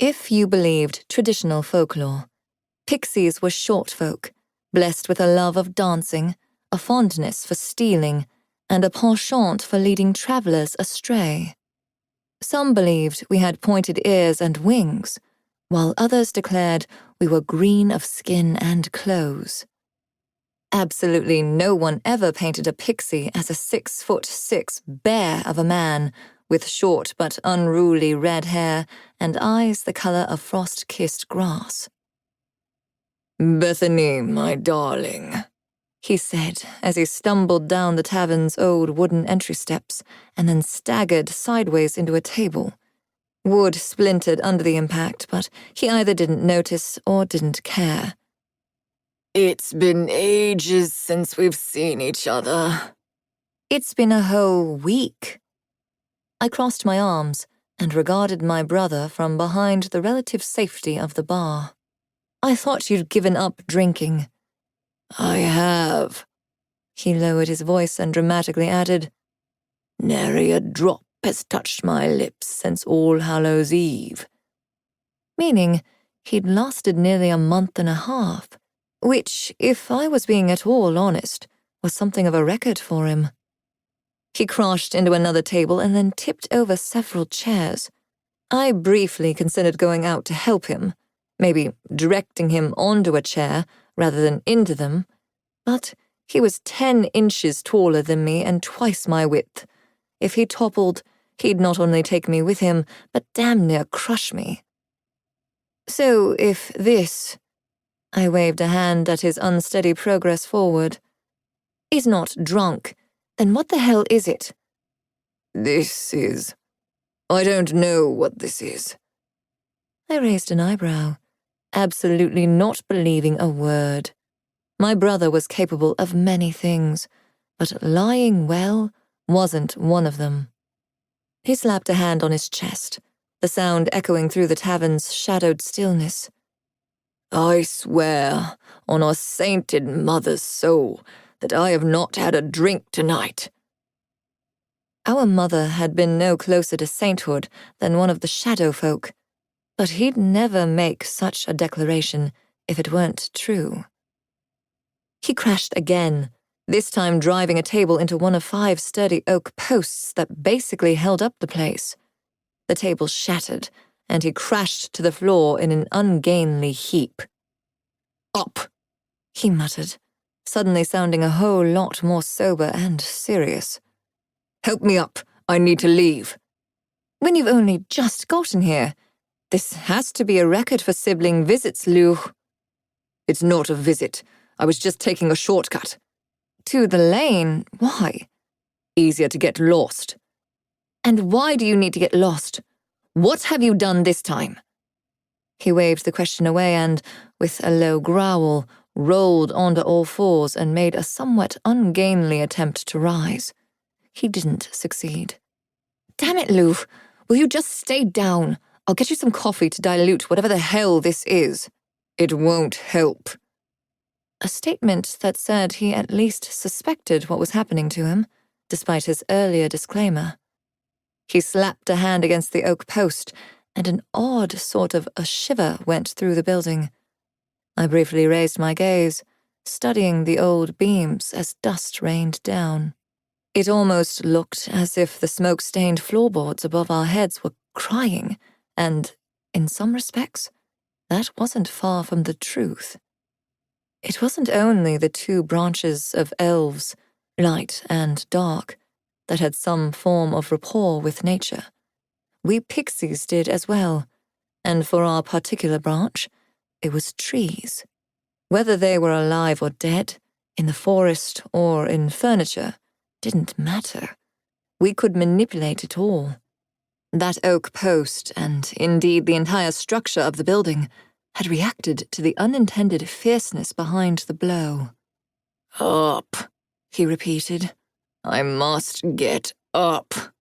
If you believed traditional folklore, pixies were short folk, blessed with a love of dancing, a fondness for stealing, and a penchant for leading travelers astray. Some believed we had pointed ears and wings, while others declared we were green of skin and clothes. Absolutely no one ever painted a pixie as a 6'6" bear of a man with short but unruly red hair and eyes the color of frost-kissed grass. "Bethany, my darling," he said as he stumbled down the tavern's old wooden entry steps and then staggered sideways into a table. Wood splintered under the impact, but he either didn't notice or didn't care. "It's been ages since we've seen each other." "It's been a whole week." I crossed my arms and regarded my brother from behind the relative safety of the bar. "I thought you'd given up drinking." "I have." He lowered his voice and dramatically added, "Nary a drop has touched my lips since All Hallows' Eve." Meaning he'd lasted nearly a month and a half, which, if I was being at all honest, was something of a record for him. He crashed into another table and then tipped over several chairs. I briefly considered going out to help him, maybe directing him onto a chair rather than into them, but he was 10 inches taller than me and twice my width. If he toppled, he'd not only take me with him, but damn near crush me. "So if this," I waved a hand at his unsteady progress forward, "is not drunk, then what the hell is it?" "This is... I don't know what this is." I raised an eyebrow, absolutely not believing a word. My brother was capable of many things, but lying well wasn't one of them. He slapped a hand on his chest, the sound echoing through the tavern's shadowed stillness. "I swear, on our sainted mother's soul, that I have not had a drink tonight." Our mother had been no closer to sainthood than one of the shadow folk, but he'd never make such a declaration if it weren't true. He crashed again, this time driving a table into one of 5 sturdy oak posts that basically held up the place. The table shattered, and he crashed to the floor in an ungainly heap. "Up," he muttered, suddenly sounding a whole lot more sober and serious. "Help me up. I need to leave." "When you've only just gotten here. This has to be a record for sibling visits, Lugh." "It's not a visit. I was just taking a shortcut." "To the lane? Why?" "Easier to get lost." "And why do you need to get lost? What have you done this time?" He waved the question away and, with a low growl, rolled onto all fours and made a somewhat ungainly attempt to rise. He didn't succeed. "Damn it, Lugh, will you just stay down? I'll get you some coffee to dilute whatever the hell this is." "It won't help." A statement that said he at least suspected what was happening to him, despite his earlier disclaimer. He slapped a hand against the oak post, and an odd sort of a shiver went through the building. I briefly raised my gaze, studying the old beams as dust rained down. It almost looked as if the smoke-stained floorboards above our heads were crying, and, in some respects, that wasn't far from the truth. It wasn't only the 2 branches of elves, light and dark, that had some form of rapport with nature. We pixies did as well, and for our particular branch, it was trees. Whether they were alive or dead, in the forest or in furniture, didn't matter. We could manipulate it all. That oak post, and indeed the entire structure of the building, had reacted to the unintended fierceness behind the blow. "Up," he repeated. "I must get up."